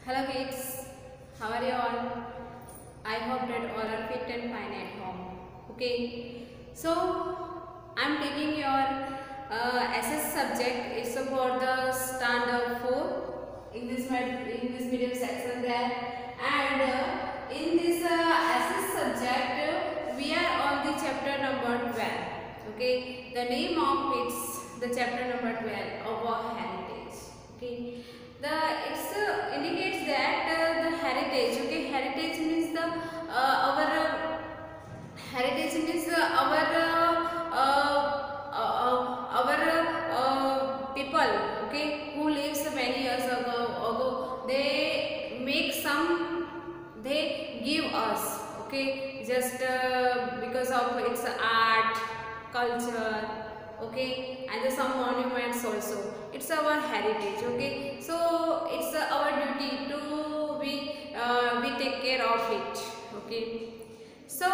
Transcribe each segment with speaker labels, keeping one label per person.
Speaker 1: Hello kids, how are you all? I hope that all are fit and fine at home. Okay, so I'm taking your SS subject. It's about the standard 4 English medium section there, and in this SS subject we are on the chapter number 12. Okay, the name of it's the chapter number 12 of our heritage. Okay. It's indicates that the heritage. Okay, heritage means the our heritage means our people. Okay, who lives many years ago. They make some. They give us. Okay, just because of its art, culture. Okay, and some monuments also. It's our heritage. Okay, so it's our duty to we take care of it. Okay, so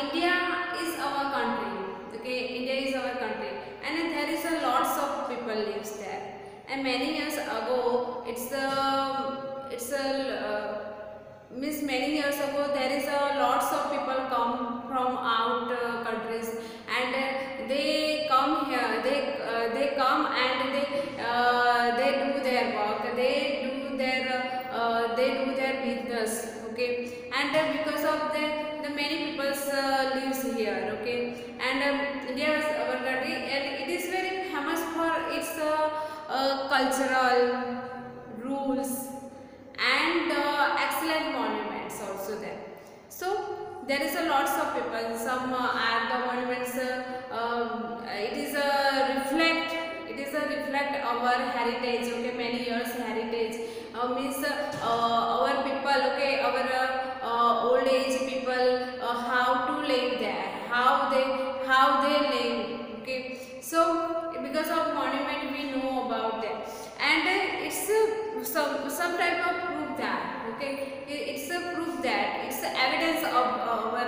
Speaker 1: India is our country. Okay, India is our country, and there is a lots of people lives there. And many years ago, it's a means many years ago there is a lots of people come from out countries, and they come here. They come and they do their work. They do their business. Okay, and because of the many people lives here. Okay, and India is our country, and it is very famous for its cultural rules and excellent monuments also there. So there is a lots of people. Some are the monuments. It is a reflect our heritage. Okay, many years heritage means our people. Okay, our old age people how to live there, how they live. Okay, so because of monument we know about them, and it's some type of proof that, okay, it's a proof that it's evidence of our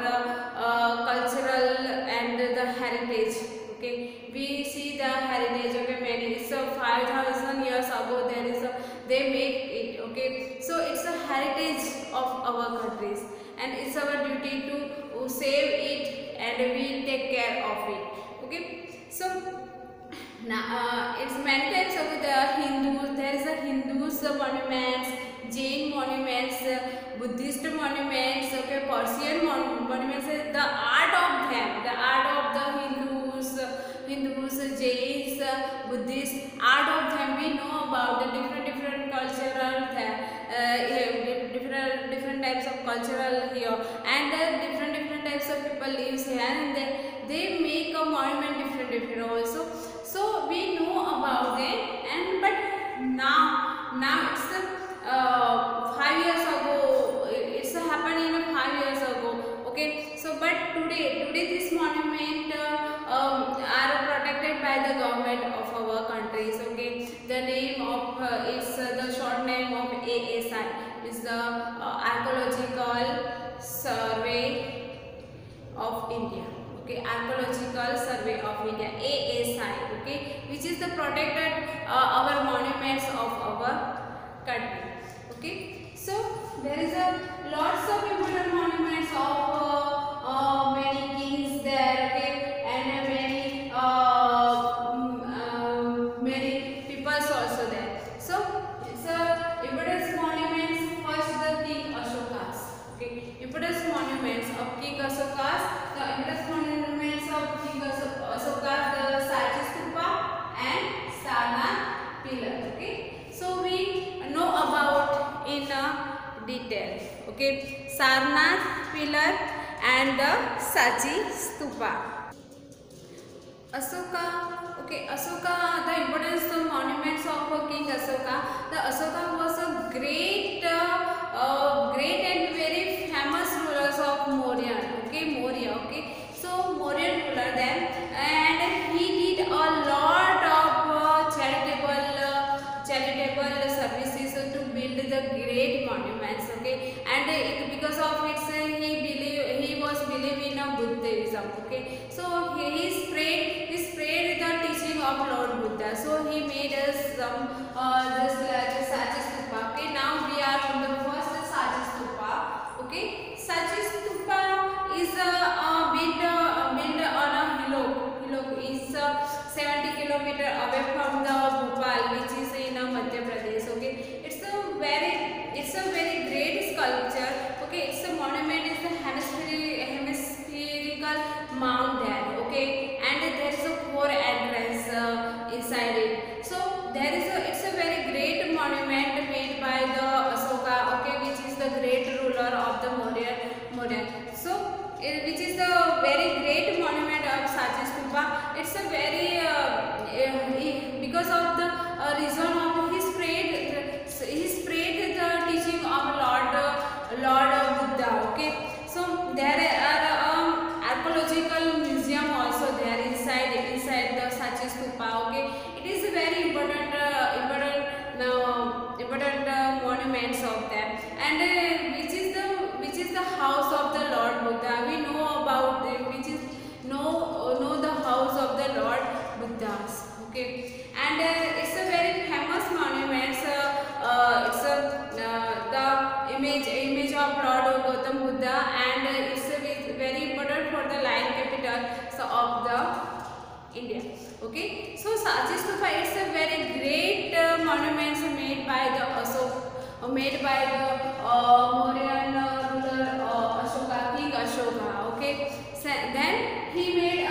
Speaker 1: cultural and the heritage. Okay, we see the heritage. Okay, many, so 5,000 years ago there is they make it. Okay, so it's a heritage of our countries, and it's our duty to save it, and we take care of it. Okay, so now it's many types of the Hindus. There is a Hindus monuments, Jain monuments, Buddhist monuments. Okay, Persian monuments. The art of them, the art of the Hindus, Jains, Buddhists. Art of them we know about the different cultural different types of cultural here, and different types of people lives here, and they make a monument different also. So we know about them, and but now it's 5 years ago. It's happened in 5 years ago. Okay, so but today this monument are protected by the government of our countries. Okay, the name of is the short name of ASI is the Archaeological Survey of India. Okay, Archaeological Survey of India, ASI. Okay, which is the protected our monuments of our country. Okay, so there is a lots of important monuments of many kings there. Okay, and many peoples also there. So it's a important monuments. First, the King Ashokas. Okay, important monuments of King Ashokas. The important monuments of King Ashokas, the Sachi Stupa and Sarnath pillar. Okay, so we know about in detail. Okay, Sarnath pillar and the Sachi Stupa. Ashoka, okay, Ashoka, the importance of monuments of King Ashoka. The Ashoka was a great and very famous rulers of Maurya. Okay, Maurya. Okay, so Mauryan ruler then, and he did a lot of charitable services to build the great monuments. Okay, and because of it, he was believe in a Buddhism. Okay, so he spread the teaching of Lord Buddha. So he made us some just like Sachi Stupa. Okay, now Maurya. So, which is the very great monument of Sachi Stupa. It's a very because of the reason of his prayed the teaching of Lord Buddha. Okay, so there are archaeological museum also there inside the Sachi Stupa. Okay, it is a very important monuments of them, and which is the house of the Lord Buddha. We know about which is know the house of the Lord Buddhas. Okay, and it's a very famous monument. It's the image of Lord Gautam Buddha, and it's very important for the lion capital of the India. Okay, so Sachi Stupa is a very great monuments made by the Mauryan ruler Ashoka, King Ashoka. Okay, so then he made a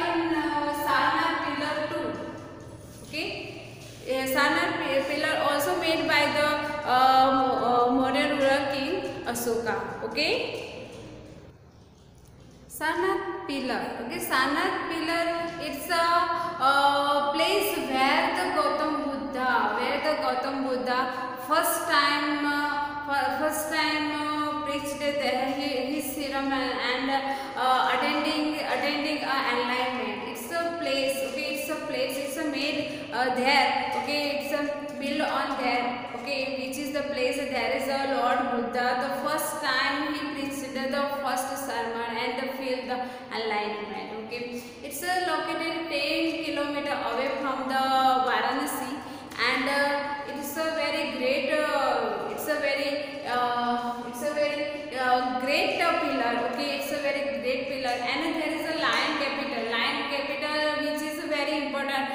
Speaker 1: Sarnath pillar too. Okay, Sarnath pillar also made by the Mauryan ruler King Ashoka. Okay, Sarnath pillar. Okay, Sarnath pillar. It's a place where the Gautam Buddha first time preached his sermon and attending enlightenment. It's a place. Okay, it's a place. It's a made there. Okay, it's a built on there. Okay, which is the place there is a Lord Buddha. The first time he preached the first sermon and feel the enlightenment. Okay, it's located 10 kilometers away from the Varanasi, and it's a very great great pillar. Okay, it's a very great pillar, and there is a lion capital which is very important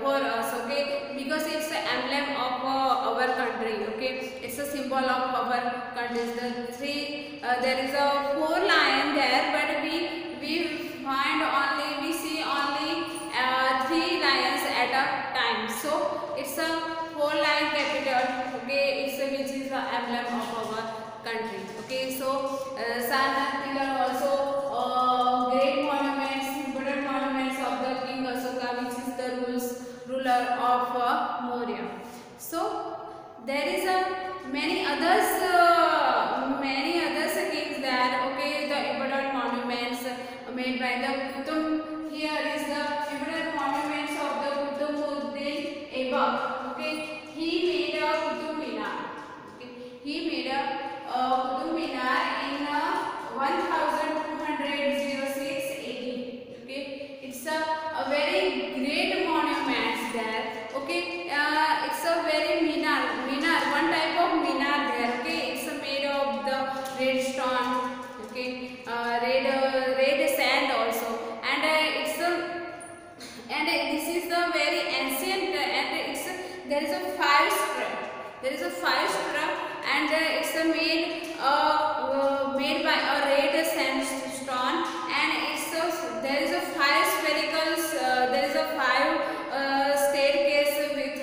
Speaker 1: for us. Okay, because it's the emblem of our country. Okay, it's a symbol of our country. There is a 4 lion there, but we see only 3 lions at a time. So it's a 4 lion capital. Okay, which is the emblem of our country. Okay, so Sarnath pillar also great monuments, important monuments of the King Ashoka, which is the ruler of Maurya. So there is many others kings there. Okay, the important monuments made by the Qutub. Here is the important monuments of the Qutbuddin Aibak. Okay, he made a Qutub Minar. Okay, he made a Qutub Minar in 1206 AD. Okay, it's a very great monuments there. Okay, it's a very minar, one type of minar there. Okay, it's made of the red stone. Okay, red sand also, and this is the very ancient, and there is a 5 structure, and it's made by a red sandstone, and there is a 5 sphericals. There is a 5 staircase with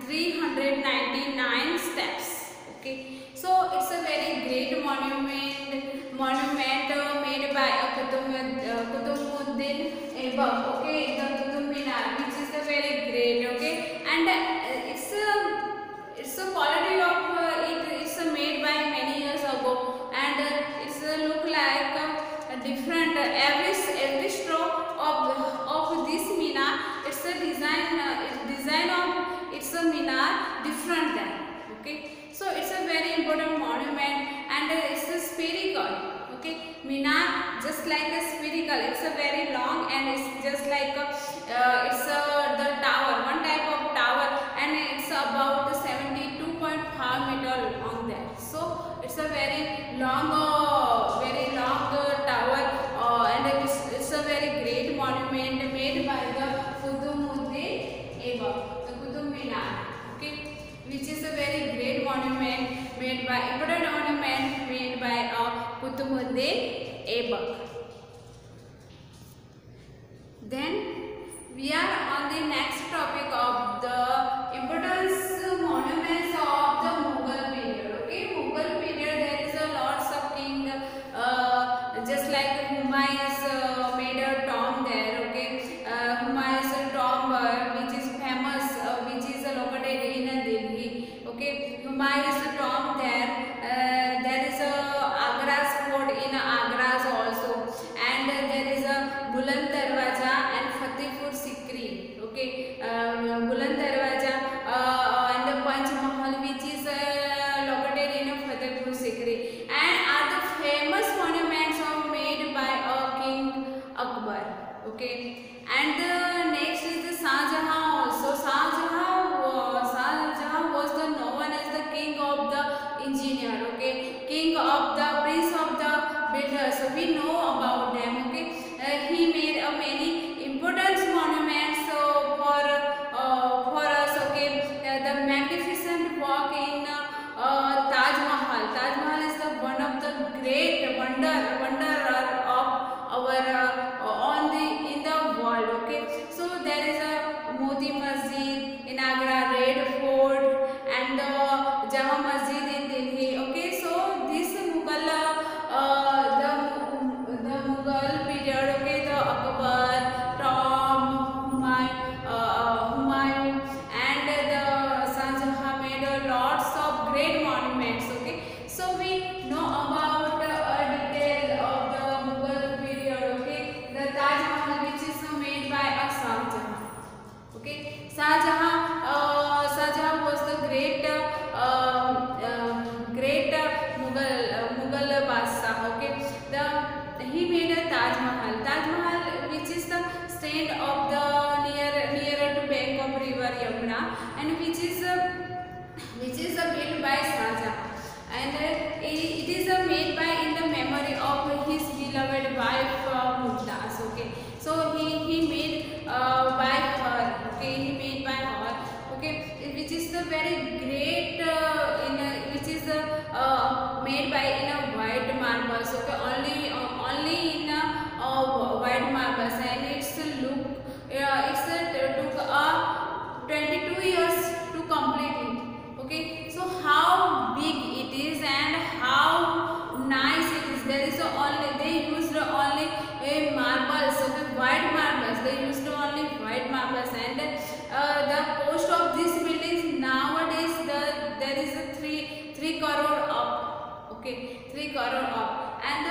Speaker 1: 399 steps. Okay, so it's a very great monument made by Qutbuddin Aibak. Okay, the Qutub Minar, which is the very great. Okay, and it's a quality of it's made by many years ago, and it's look like different. Every stroke of this minar, it's a design of it's a minar different than. Okay, so it's a very important monument, and it's a spherical. Okay, minar just like a spherical. It's a very long, and it's just like the tower, one type of tower, and it's about 72.5 meter long there. So it's a very long tower, and it's a very great monument made by the Qutbuddin Aibak, the Qutub Minar. Okay, which is a very great monument made by Qutbuddin Aibak. Then we are on the next topic of the importance monuments of the Mughal period. Okay, Mughal Buland Darwaja and the Panch Mahal, which is located in Fatehpur Sikri, and are the famous monuments made by King Akbar. Okay, and next is the Shah Jahan also. Shah Jahan was the known as the king of the engineer. Okay, king of the prince of the builders. So we know about them. Okay, he made many important monuments for us. Okay, the magnificent work in Taj Mahal. Taj Mahal is the one of the great wonderer of our in the world. Okay, so there is a Moti Masjid in Agra, Red Fort, and the Jama Masjid in Delhi. Okay, so this Mughal the Mughal period. Okay, the Akbar, Tom, Humayun, and the Shah Jahan made lots of great monuments. Okay, so we know about a detail of the Mughal period. Okay, the Taj Mahal, which is made by Shah Jahan. Okay, Shah Jahan was the great Mughal Badshah. Okay, he made a Taj Mahal. Taj Mahal, which is the stand of the nearer to bank of river Yamuna, and which is built by Shah Jahan, and it is made by in the memory of his beloved wife Mumtaz. Okay, so he made by her. Okay, he made by her. Okay, which is the very great which is made by in a white marbles. Okay, only in white marbles, and it's look took 22 years to complete it. Okay, so how big it is and how nice it is. There is they used only marbles. Okay, white marbles. They used only white marbles, and the cost of this buildings nowadays there is a 3 crore up. Okay, 3 crore up, and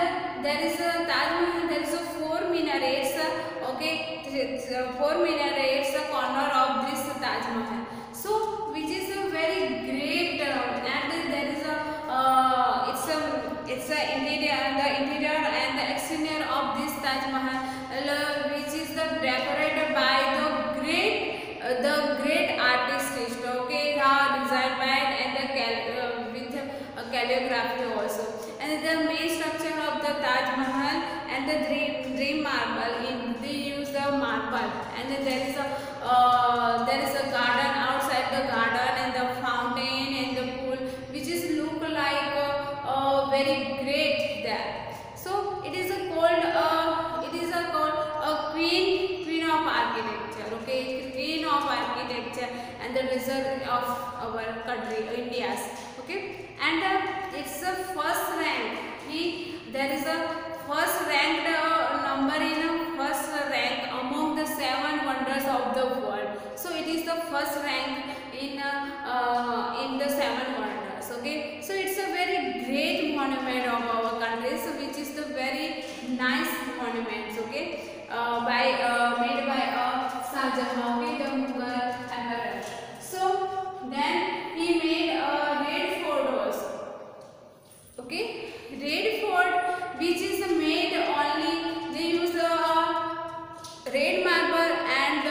Speaker 1: there is a Taj Mahal. There is a 4 minarets. Okay, 4 minarets the corner of this Taj Mahal. So which is a very great, and there is a it's a interior, the interior and the exterior of this Taj Mahal, which is decorated by the great artist. Okay, designed by and with calligraphy also, and the main structure of the Taj Mahal and the dream marble. They use the marble, and there is a garden outside the garden, and the fountain and the pool, which is look like very great there. So it is called a queen of architecture. Okay, queen of architecture and the result of our country, India's. Okay, and it's the first rank. There is a first ranked number in a first rank among the 7 wonders of the world. So it is the first rank in the 7 wonders. Okay, so it's a very great monument of our country. So which is the very nice monuments. Okay, made by Shah Jahan. Okay, the Mughal emperor. So then he made Red Fort also. Okay, Red Fort, which is made only, they use red marble and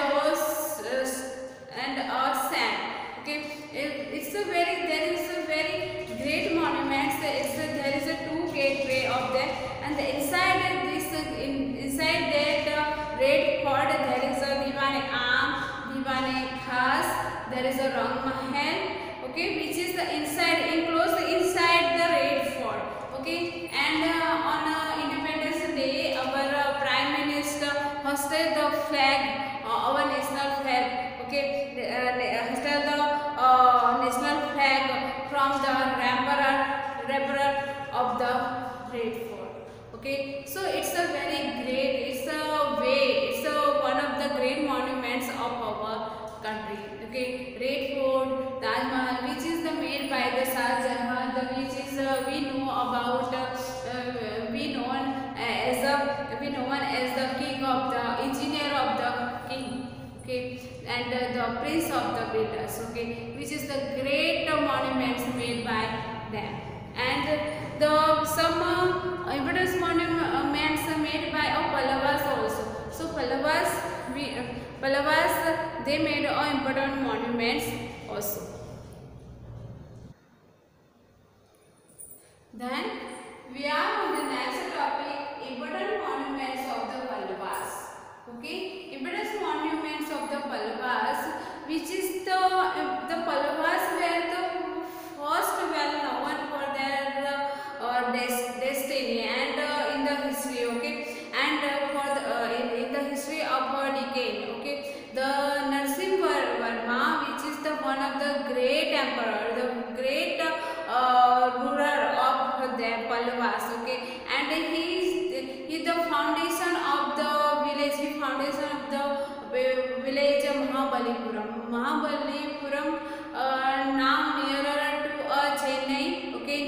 Speaker 1: sand. Okay, there is a very great monuments. There is a 2 gateway of that, and inside that red fort there is a Diwan-e Am, Diwan-e Khas. There is a Rang Mahal. Okay, which is the enclosed inside the red fort. Okay, and on Independence Day, our Prime Minister hosted the flag, our national flag. Okay, hosted the national flag from the rampart of the red fort. Okay, so it's a very great. It's one of the great monuments of our country. Okay, Red Fort, Taj Mahal, which is made by the Shah Jahan, which is we know about we known as the king of the engineer of the king. okay, and the Prince of the Builders, okay, which is the great monuments made by them, and the some important monuments made by Pallavas also. So Pallavas they made important monuments also. Then we are on the next topic, important monuments of the Pallavas. Okay, important monuments of the Pallavas, which is the Pallavas were the first well known for their destiny and in the history. Okay, and for in the history of a decade. Okay, the Narasimhavarma, which is the one of the great emperor, the great ruler of the Pallavas, okay, and he is the foundation of the village, foundation of the village Mahabalipuram. Mahabalipuram now nearer to Chennai, okay,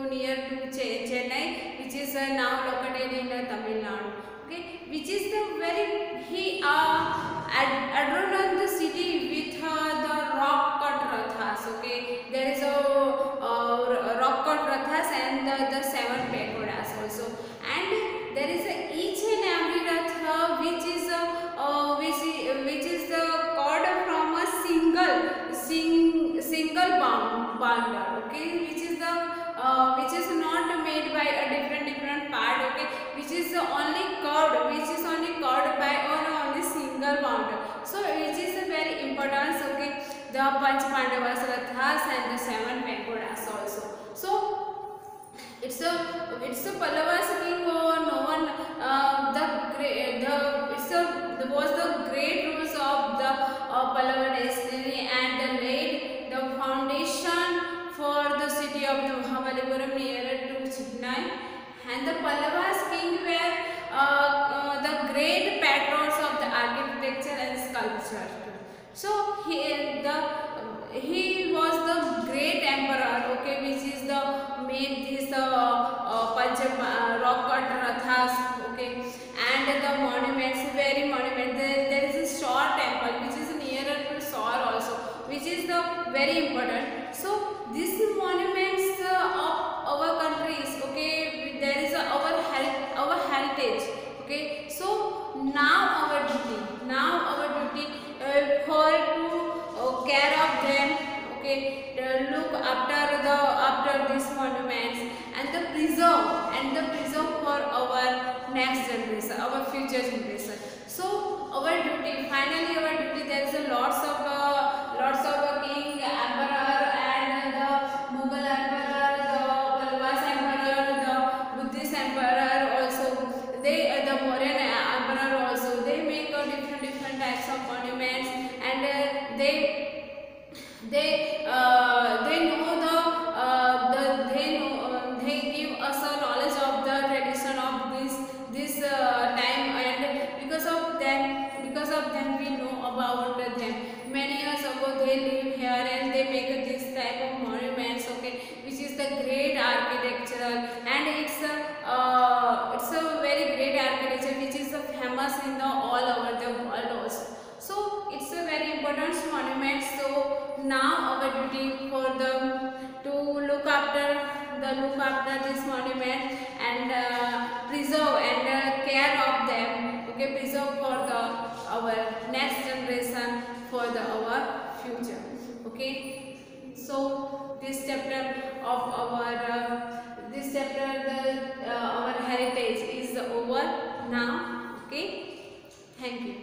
Speaker 1: near to Chennai, which is now located in Tamil Nadu, okay, which is the very he adorned the city with the rock cut rathas, okay, there is a rock cut rathas and the 7 pagodas also, and there is each and every ratha which is the cord from a single bounder, okay, which is not made by a different part, okay, which is only cord by only single bounder. So which is a very important, okay, the Panch Pandavas rathas and the 7 pagodas also. So it's a Pallavas king known was the great rulers of the Pallava dynasty and laid the foundation for the city of the Mahabalipuram nearer to Chennai, and the Pallavas king were the great patrons of the architecture and sculpture. So he was the great emperor, okay, which is the made this rock cut rathas, okay, and the monuments, very monument. There is a Shore temple which is nearer to Shore also, which is the very important. So these monuments of our countries, okay, there is our heritage, okay. So now our duty for to care of them, okay, look after these monuments and the preserve for our next generation, our future generation. So our duty, finally our duty, there is a lots of king, emperor, and the Mughal emperor, the Pallavas emperor, the Buddhist emperor also, the Mauryan emperor also, they make different types of monuments, and they give us a knowledge of the tradition of this time, and because of them we know about them. Many years ago they live here and they make this type of monuments, okay, which is the great architectural, and it's a very great architecture which is famous in all over the world also. So it's a very important monument. So now our duty for them to look after this monument and preserve and care of them, okay, preserve for our next generation, for our future, okay. So this chapter of our heritage is over now, okay. Thank you.